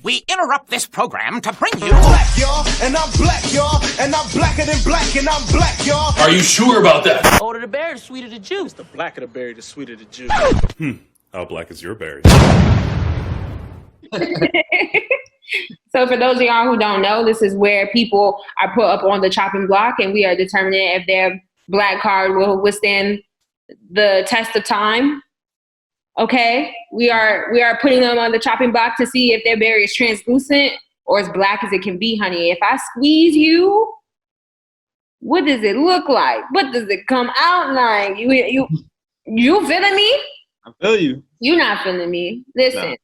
We interrupt this program to bring you... Black, y'all, and I'm black, y'all, and I'm blacker than black, and I'm black, y'all. Are you sure about that? The older the berry, the sweeter the juice. The blacker the berry, the sweeter the juice. How black is your berry? So for those of y'all who don't know, this is where people are put up on the chopping block, and we are determining if their black card will withstand the test of time. Okay, we are putting them on the chopping block to see if their berry is translucent or as black as it can be, honey. If I squeeze you, what does it look like? What does it come out like? You feeling me? I feel you. You not feeling me. Listen,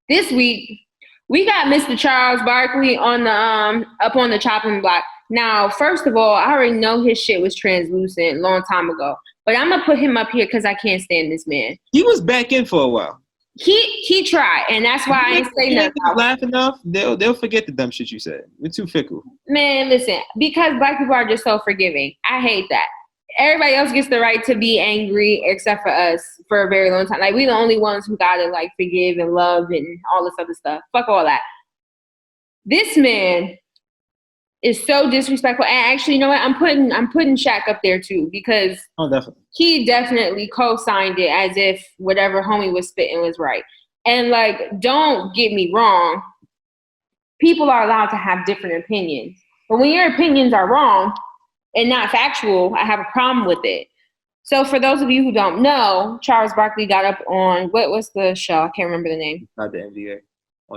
This week we got Mr. Charles Barkley on the up on the chopping block. Now, first of all, I already know his shit was translucent a long time ago. But I'm gonna put him up here because I can't stand this man. He was back in for a while. He tried, and that's why I ain't say nothing. Laugh enough, they'll forget the dumb shit you said. We're too fickle. Man, listen, because black people are just so forgiving. I hate that. Everybody else gets the right to be angry except for us for a very long time. Like, we the only ones who gotta like forgive and love and all this other stuff. Fuck all that. This man is so disrespectful. And actually, you know what? I'm putting Shaq up there too, because definitely. He definitely co-signed it as if whatever homie was spitting was right. And like, don't get me wrong, people are allowed to have different opinions. But when your opinions are wrong and not factual, I have a problem with it. So for those of you who don't know, Charles Barkley got up on, what was the show? I can't remember the name. Inside the NBA.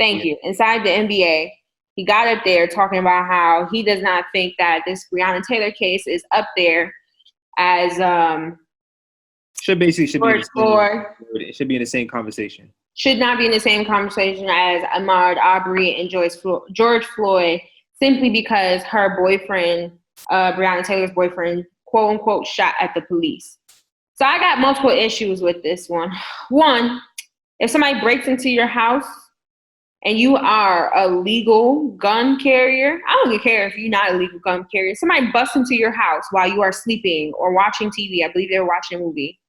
Thank you. Inside the NBA. He got up there talking about how he does not think that this Breonna Taylor case is up there as should be in the same conversation. Should not be in the same conversation as Ahmaud Arbery and George Floyd, simply because her boyfriend, Breonna Taylor's boyfriend, quote unquote, shot at the police. So I got multiple issues with this one. One, if somebody breaks into your house and you are a legal gun carrier, I don't even care if you're not a legal gun carrier. Somebody busts into your house while you are sleeping or watching TV. I believe they were watching a movie.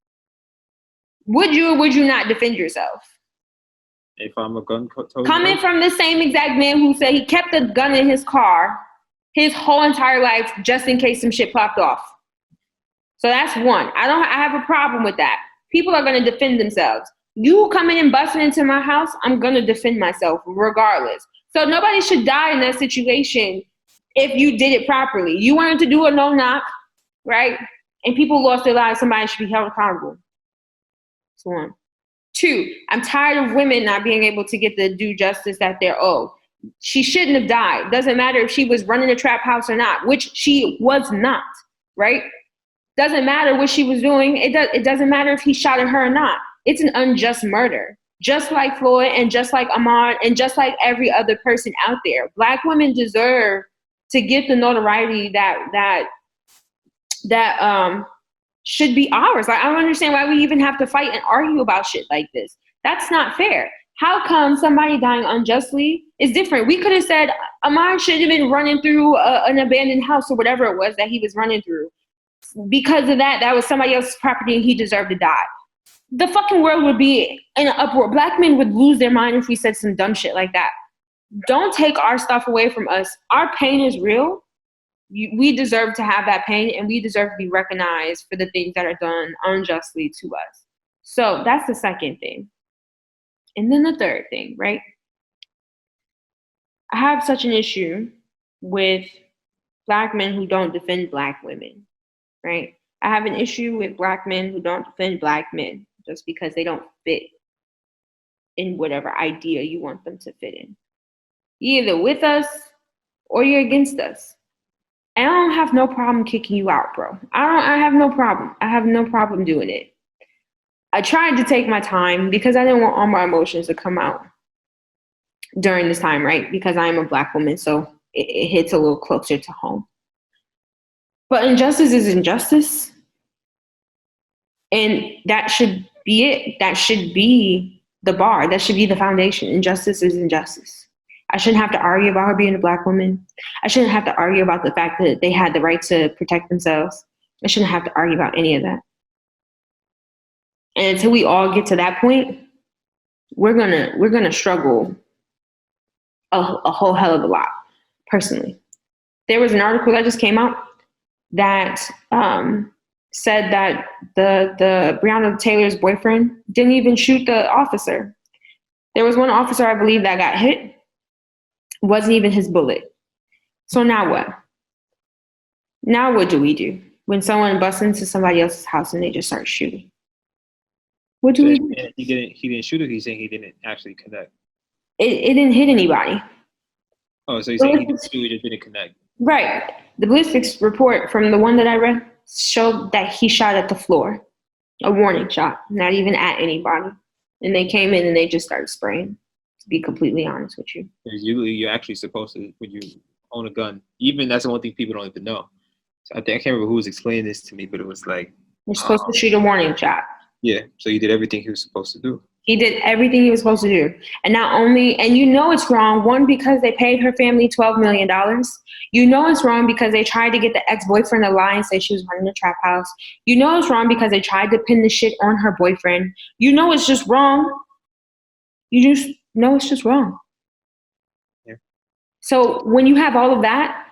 Would you or would you not defend yourself? If I'm a gun toter? Coming from the same exact man who said he kept the gun in his car his whole entire life just in case some shit popped off. So that's one. I have a problem with that. People are going to defend themselves. You coming and busting into my house, I'm going to defend myself regardless. So nobody should die in that situation if you did it properly. You wanted to do a no-knock, right? And people lost their lives. Somebody should be held accountable. That's one. Two, I'm tired of women not being able to get the due justice that they're owed. She shouldn't have died. Doesn't matter if she was running a trap house or not, which she was not, right? Doesn't matter what she was doing. It doesn't matter if he shot at her or not. It's an unjust murder. Just like Floyd and just like Ahmaud and just like every other person out there. Black women deserve to get the notoriety that should be ours. Like, I don't understand why we even have to fight and argue about shit like this. That's not fair. How come somebody dying unjustly is different? We could have said Ahmaud should have been running through an abandoned house or whatever it was that he was running through. Because of that was somebody else's property and he deserved to die. The fucking world would be in an uproar. Black men would lose their mind if we said some dumb shit like that. Don't take our stuff away from us. Our pain is real. We deserve to have that pain, and we deserve to be recognized for the things that are done unjustly to us. So that's the second thing. And then the third thing, right? I have such an issue with Black men who don't defend Black women, right? I have an issue with Black men who don't defend Black men just because they don't fit in whatever idea you want them to fit in. You're either with us or you're against us. And I don't have no problem kicking you out, bro. I have no problem. I have no problem doing it. I tried to take my time because I didn't want all my emotions to come out during this time, right? Because I am a Black woman, so it hits a little closer to home. But injustice is injustice. And that should be it. That should be the bar. That should be the foundation. Injustice is injustice. I shouldn't have to argue about her being a Black woman. I shouldn't have to argue about the fact that they had the right to protect themselves. I shouldn't have to argue about any of that. And until we all get to that point, we're gonna struggle a whole hell of a lot, personally. There was an article that just came out that said that the Breonna Taylor's boyfriend didn't even shoot the officer. There was one officer, I believe, that got hit. It wasn't even his bullet. So now what? Now what do we do when someone busts into somebody else's house and they just start shooting? What do we do? He didn't shoot it. He's saying he didn't actually connect. It didn't hit anybody. Oh, so he's saying he didn't shoot, he just didn't connect. Right. The ballistics report from the one that I read showed that he shot at the floor. A warning shot, not even at anybody. And they came in and they just started spraying, to be completely honest with you. You're actually supposed to, when you own a gun, even that's the one thing people don't even know. So I can't remember who was explaining this to me, but it was like, You're supposed to shoot a warning shot. Yeah, so he did everything he was supposed to do. He did everything he was supposed to do. And not only, and you know it's wrong, one, because they paid her family $12 million. You know it's wrong because they tried to get the ex-boyfriend to lie and say she was running a trap house. You know it's wrong because they tried to pin the shit on her boyfriend. You know it's just wrong. You just know it's just wrong. Yeah. So when you have all of that,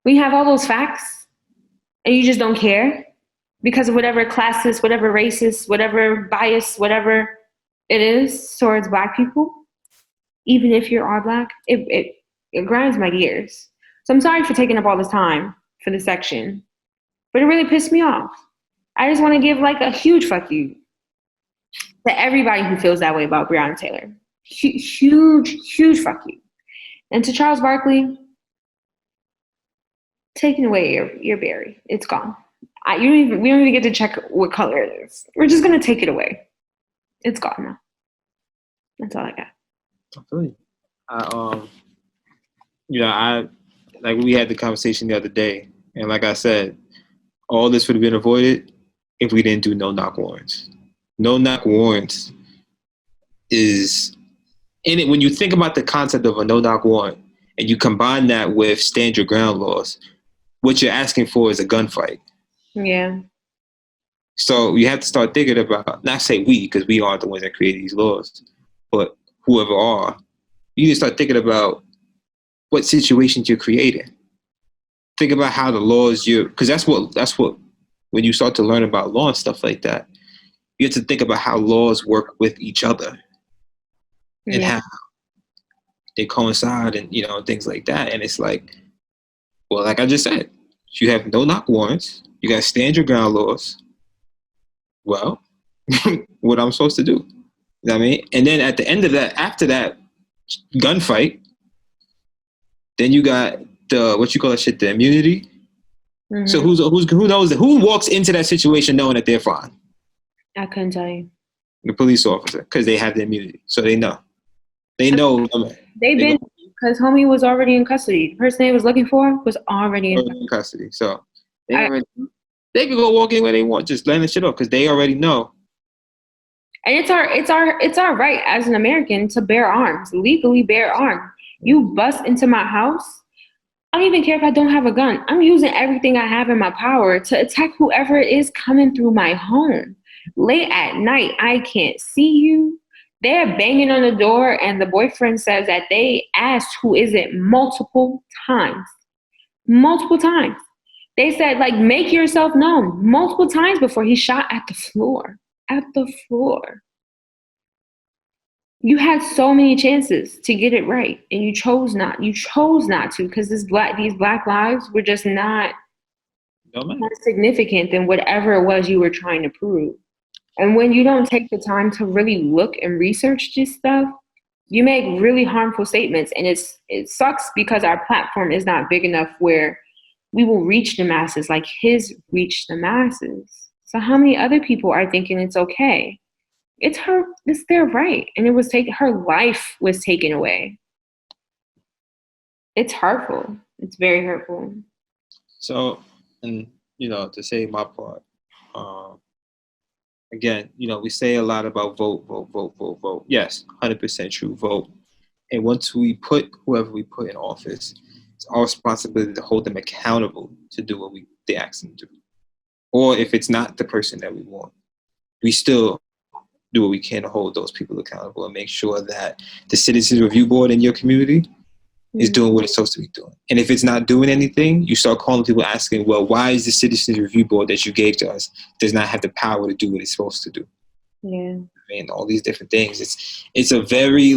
when you have all those facts, and you just don't care, because of whatever classist, whatever racist, whatever bias, whatever it is towards Black people, even if you're all Black, it grinds my gears. So I'm sorry for taking up all this time for this section, but it really pissed me off. I just want to give like a huge fuck you to everybody who feels that way about Breonna Taylor. Huge fuck you. And to Charles Barkley, taking away your berry. It's gone. We don't even get to check what color it is. We're just gonna take it away. It's gone now. That's all I got. I feel you. I like we had the conversation the other day, and like I said, all this would have been avoided if we didn't do no-knock warrants. No-knock warrants is in it when you think about the concept of a no-knock warrant, and you combine that with stand your ground laws. What you're asking for is a gunfight. Yeah. So you have to start thinking about, not say we, because we aren't the ones that created these laws, but whoever are, you need to start thinking about what situations you're creating. Think about how the laws because that's what, when you start to learn about law and stuff like that, you have to think about how laws work with each other and how they coincide and, things like that. And it's like, well, like I just said, you have no-knock warrants. You got to stand your ground laws. Well, what I'm supposed to do? You know what I mean? And then at the end of that, after that gunfight, then you got the immunity. Mm-hmm. So who knows who walks into that situation knowing that they're fine? I couldn't tell you. The police officer, because they have the immunity, so they know. They know. Because homie was already in custody. The person they was looking for was already in custody. So they can go walk in where they want, just laying the shit up because they already know. And it's our right as an American to bear arms, legally bear arms. You bust into my house, I don't even care if I don't have a gun. I'm using everything I have in my power to attack whoever it is coming through my home. Late at night, I can't see you. They're banging on the door, and the boyfriend says that they asked who is it multiple times. Multiple times. They said, like, make yourself known multiple times before he shot at the floor. At the floor. You had so many chances to get it right, and you chose not. You chose not to because these black lives were just not more significant than whatever it was you were trying to prove. And when you don't take the time to really look and research this stuff, you make really harmful statements. And it sucks because our platform is not big enough where we will reach the masses like his reached the masses. So how many other people are thinking it's okay? It's their right. And her life was taken away. It's hurtful. It's very hurtful. So, and, to say my part, again, we say a lot about vote. Yes, 100% true, vote. And once we put whoever we put in office, it's our responsibility to hold them accountable to do what they ask them to do. Or if it's not the person that we want, we still do what we can to hold those people accountable and make sure that the Citizens Review Board in your community is doing what it's supposed to be doing. And if it's not doing anything, you start calling people asking, well, why is the Citizens Review Board that you gave to us does not have the power to do what it's supposed to do? Yeah. I mean, all these different things. It's a very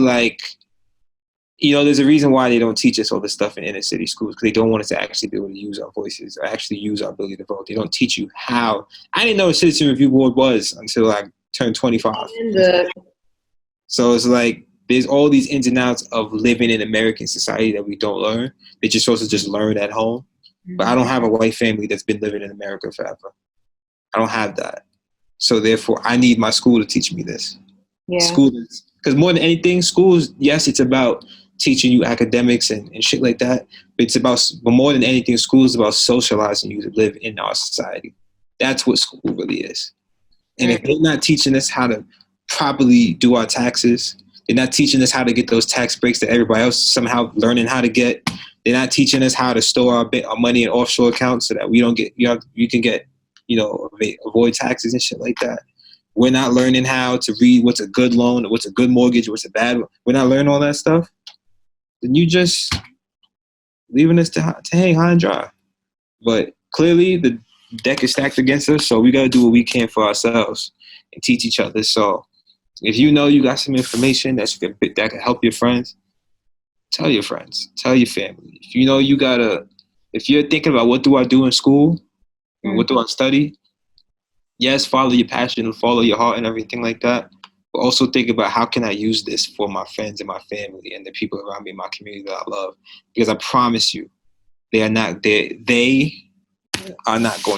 there's a reason why they don't teach us all this stuff in inner city schools, because they don't want us to actually be able to use our voices or actually use our ability to vote. They don't teach you how. I didn't know what a Citizen Review Board was until I turned 25. So it's like there's all these ins and outs of living in American society that we don't learn. They're just supposed to just learn at home. But I don't have a white family that's been living in America forever. I don't have that. So therefore, I need my school to teach me this. Yeah. Because more than anything, schools, yes, it's about teaching you academics and shit like that. But more than anything, school is about socializing you to live in our society. That's what school really is. And if they're not teaching us how to properly do our taxes, they're not teaching us how to get those tax breaks that everybody else is somehow learning how to get. They're not teaching us how to store our money in offshore accounts so that we don't get, you can get, avoid taxes and shit like that. We're not learning how to read what's a good loan, what's a good mortgage, what's a bad one. We're not learning all that stuff. Then you just leaving us to hang high and dry. But clearly the deck is stacked against us, so we got to do what we can for ourselves and teach each other. So if you know you got some information that can help your friends, tell your friends, tell your family. If you know if you're thinking about what do I do in school, what do I study, yes, follow your passion and follow your heart and everything like that. But also think about how can I use this for my friends and my family and the people around me in my community that I love. Because I promise you, they are not going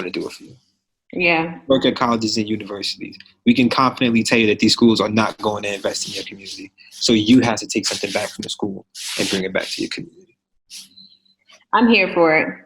to do it for you. Yeah. Work at colleges and universities. We can confidently tell you that these schools are not going to invest in your community. So you have to take something back from the school and bring it back to your community. I'm here for it.